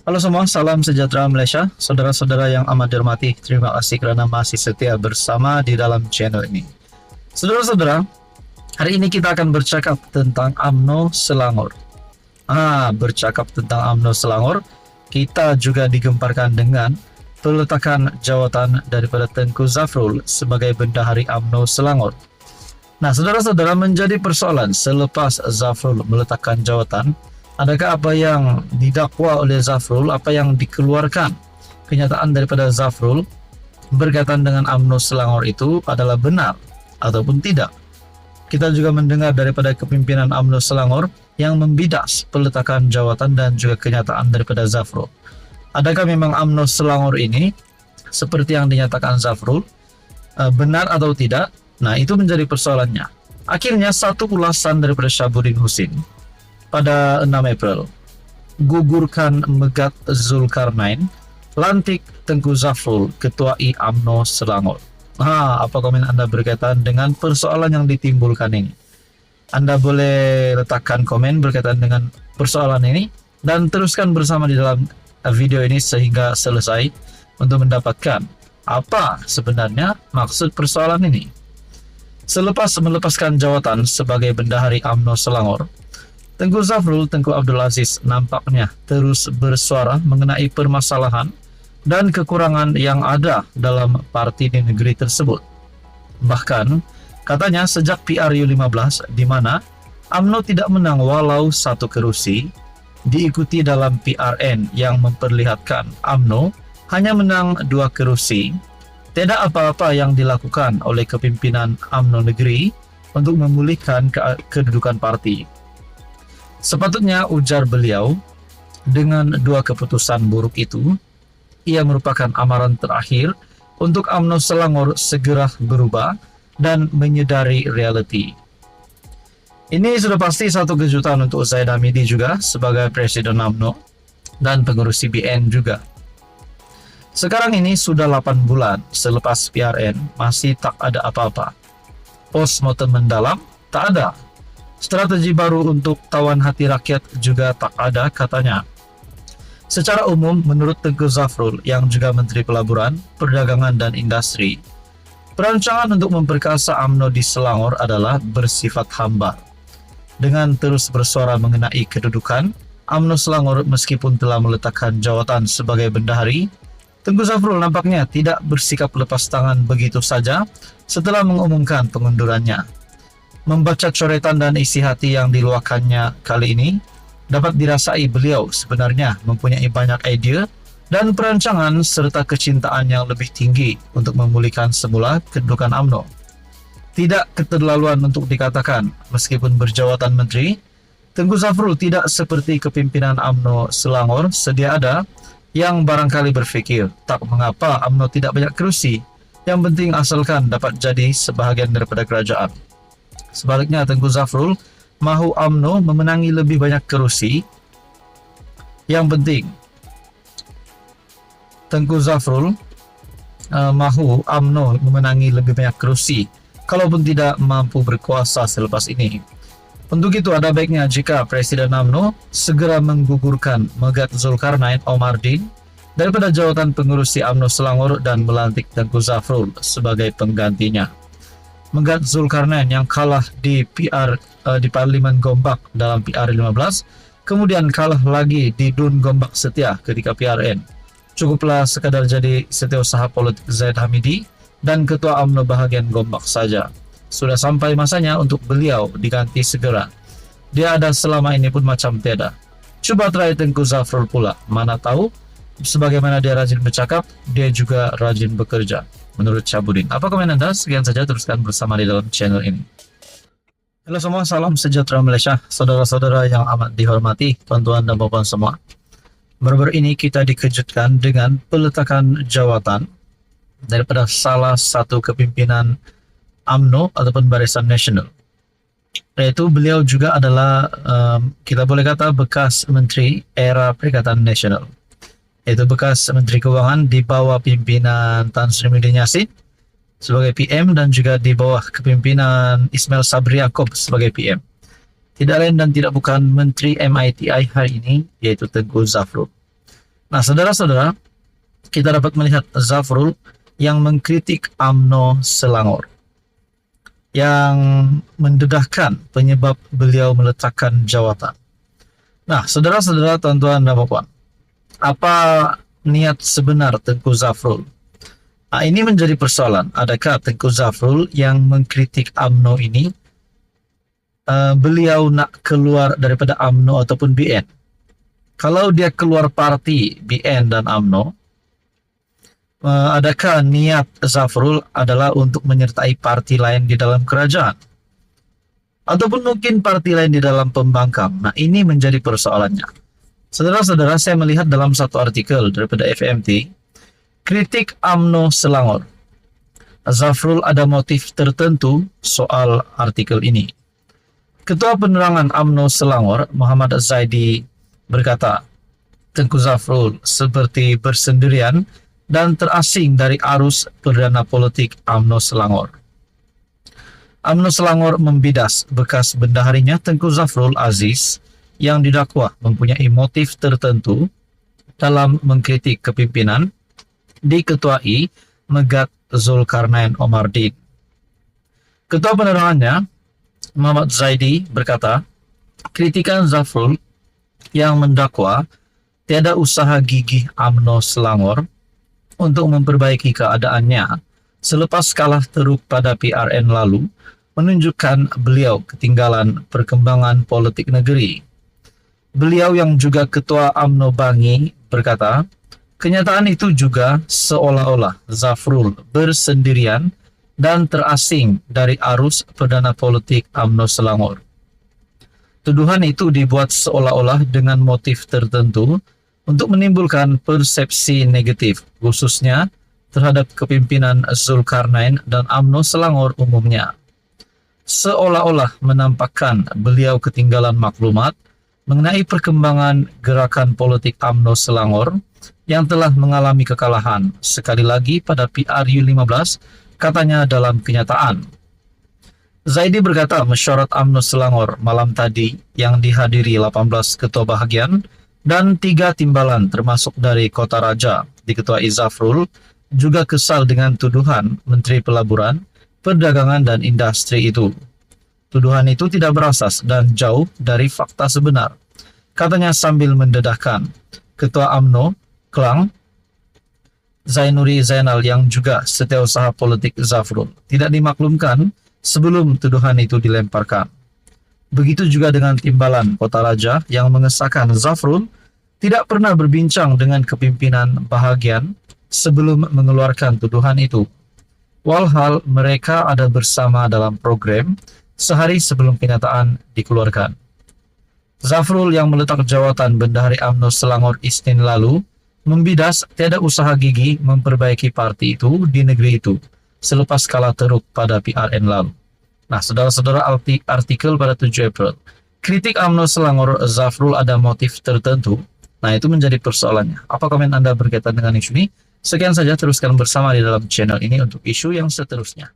Halo semua, salam sejahtera Malaysia. Saudara-saudara yang amat dihormati, terima kasih kerana masih setia bersama di dalam channel ini. Saudara-saudara, hari ini kita akan bercakap tentang UMNO Selangor. Bercakap tentang UMNO Selangor, kita juga digemparkan dengan peletakan jawatan daripada Tengku Zafrul sebagai Bendahari UMNO Selangor. Nah, saudara-saudara, menjadi persoalan selepas Zafrul meletakkan jawatan, adakah apa yang didakwa oleh Zafrul, apa yang dikeluarkan kenyataan daripada Zafrul berkaitan dengan UMNO Selangor itu adalah benar ataupun tidak? Kita juga mendengar daripada kepimpinan UMNO Selangor yang membidas peletakan jawatan dan juga kenyataan daripada Zafrul. Adakah memang UMNO Selangor ini seperti yang dinyatakan Zafrul benar atau tidak? Nah, itu menjadi persoalannya. Akhirnya satu ulasan daripada Syabuddin Husin pada 6 April, gugurkan Megat Zulkarnain, lantik Tengku Zafrul Ketua I UMNO Selangor. Apa komen Anda berkaitan dengan persoalan yang ditimbulkan ini? Anda boleh letakkan komen berkaitan dengan persoalan ini dan teruskan bersama di dalam video ini sehingga selesai untuk mendapatkan apa sebenarnya maksud persoalan ini. Selepas melepaskan jawatan sebagai Bendahari UMNO Selangor, Tengku Zafrul Tengku Abdul Aziz nampaknya terus bersuara mengenai permasalahan dan kekurangan yang ada dalam parti di negeri tersebut. Bahkan, katanya sejak PRU 15 di mana UMNO tidak menang walau satu kerusi, diikuti dalam PRN yang memperlihatkan UMNO hanya menang 2 kerusi, tidak apa-apa yang dilakukan oleh kepimpinan UMNO negeri untuk memulihkan kedudukan parti. Sepatutnya, ujar beliau, dengan 2 keputusan buruk itu, ia merupakan amaran terakhir untuk UMNO Selangor segera berubah dan menyedari realiti. Ini sudah pasti satu kejutan untuk Zaid Hamidi juga sebagai Presiden UMNO dan pengurus CBN juga. Sekarang ini sudah 8 bulan selepas PRN, masih tak ada apa-apa. Postmortem mendalam, tak ada. Strategi baru untuk tawan hati rakyat juga tak ada, katanya. Secara umum, menurut Tengku Zafrul yang juga Menteri Pelaburan, Perdagangan dan Industri, perancangan untuk memperkasa UMNO di Selangor adalah bersifat hambar. Dengan terus bersuara mengenai kedudukan, UMNO Selangor meskipun telah meletakkan jawatan sebagai bendahari, Tengku Zafrul nampaknya tidak bersikap lepas tangan begitu saja setelah mengumumkan pengundurannya. Membaca coretan dan isi hati yang diluahkannya kali ini, dapat dirasai beliau sebenarnya mempunyai banyak ide dan perancangan serta kecintaan yang lebih tinggi untuk memulihkan semula kedudukan UMNO. Tidak keterlaluan untuk dikatakan, meskipun berjawatan menteri, Tengku Zafrul tidak seperti kepimpinan UMNO Selangor sedia ada yang barangkali berfikir, tak mengapa UMNO tidak banyak kerusi, yang penting asalkan dapat jadi sebahagian daripada kerajaan. Sebaliknya, Tengku Zafrul mahu UMNO memenangi lebih banyak kerusi. Yang penting, Tengku Zafrul mahu UMNO memenangi lebih banyak kerusi, kalaupun tidak mampu berkuasa selepas ini. Untuk itu, ada baiknya jika Presiden UMNO segera menggugurkan Megat Zulkarnain Omardin daripada jawatan pengurusi UMNO Selangor dan melantik Tengku Zafrul sebagai penggantinya. Megat Zulkarnain yang kalah di Parlimen Gombak dalam PR 15, kemudian kalah lagi di Dun Gombak Setia ketika PRN. Cukuplah sekadar jadi setiausaha politik Zaid Hamidi dan Ketua UMNO bahagian Gombak saja. Sudah sampai masanya untuk beliau diganti segera. Dia ada selama ini pun macam tiada. Coba try Tengku Zafrul pula. Mana tahu, sebagaimana dia rajin bercakap, dia juga rajin bekerja. Menurut Syabuddin. Apa komen Anda? Sekian saja, teruskan bersama di dalam channel ini. Halo semua, salam sejahtera Malaysia. Saudara-saudara yang amat dihormati, tuan-tuan dan puan semua. Baru-baru ini kita dikejutkan dengan peletakan jawatan daripada salah satu kepimpinan UMNO ataupun Barisan Nasional. Yaitu beliau juga adalah kita boleh kata bekas Menteri era Perikatan Nasional. Yaitu bekas Menteri Keuangan di bawah pimpinan Tan Sri Muhyiddin Yassin sebagai PM dan juga di bawah kepimpinan Ismail Sabri Yaakob sebagai PM. Tidak lain dan tidak bukan Menteri MITI hari ini, yaitu Tengku Zafrul. Nah, saudara-saudara, kita dapat melihat Zafrul yang mengkritik UMNO Selangor, yang mendedahkan penyebab beliau meletakkan jawatan. Nah, saudara-saudara, tuan-tuan dan puan, apa niat sebenar Tengku Zafrul? Nah, ini menjadi persoalan. Adakah Tengku Zafrul yang mengkritik UMNO ini, beliau nak keluar daripada UMNO ataupun BN? Kalau dia keluar parti BN dan UMNO, adakah niat Zafrul adalah untuk menyertai parti lain di dalam kerajaan? Ataupun mungkin parti lain di dalam pembangkang? Nah, ini menjadi persoalannya. Saudara-saudara, saya melihat dalam satu artikel daripada FMT, kritik UMNO Selangor. Zafrul ada motif tertentu soal artikel ini. Ketua Penerangan UMNO Selangor, Muhammad Zaidi, berkata, Tengku Zafrul seperti bersendirian dan terasing dari arus perdana politik UMNO Selangor. UMNO Selangor membidas bekas bendaharinya Tengku Zafrul Aziz yang didakwa mempunyai motif tertentu dalam mengkritik kepimpinan diketuai Megat Zulkarnain Omardin. Ketua penerangannya, Muhammad Zaidi, berkata, kritikan Zafrul yang mendakwa tiada usaha gigih UMNO Selangor untuk memperbaiki keadaannya selepas kalah teruk pada PRN lalu menunjukkan beliau ketinggalan perkembangan politik negeri. Beliau yang juga ketua UMNO Bangi berkata, kenyataan itu juga seolah-olah Zafrul bersendirian dan terasing dari arus perdana politik UMNO Selangor. Tuduhan itu dibuat seolah-olah dengan motif tertentu untuk menimbulkan persepsi negatif, khususnya terhadap kepimpinan Zulkarnain dan UMNO Selangor umumnya. Seolah-olah menampakkan beliau ketinggalan maklumat mengenai perkembangan gerakan politik UMNO Selangor yang telah mengalami kekalahan sekali lagi pada PRU15, katanya dalam kenyataan. Zaidi berkata mesyuarat UMNO Selangor malam tadi yang dihadiri 18 ketua bahagian dan 3 timbalan termasuk dari Kota Raja diketuai Zafrul juga kesal dengan tuduhan Menteri Pelaburan, Perdagangan dan Industri itu. Tuduhan itu tidak berasas dan jauh dari fakta sebenar, katanya sambil mendedahkan. Ketua UMNO Klang, Zainuri Zainal yang juga setiausaha politik Zafrul, tidak dimaklumkan sebelum tuduhan itu dilemparkan. Begitu juga dengan timbalan Kota Raja yang mengesahkan Zafrul tidak pernah berbincang dengan kepimpinan bahagian sebelum mengeluarkan tuduhan itu. Walhal mereka ada bersama dalam program sehari sebelum kenyataan dikeluarkan. Zafrul yang meletak jawatan bendahari UMNO Selangor Isnin lalu membidas tiada usaha gigi memperbaiki parti itu di negeri itu selepas kalah teruk pada PRN lalu. Nah, saudara-saudara, artikel pada 7 April. Kritik UMNO Selangor, Zafrul ada motif tertentu. Nah, itu menjadi persoalannya. Apa komen Anda berkaitan dengan isu ini? Sekian saja, teruskan bersama di dalam channel ini untuk isu yang seterusnya.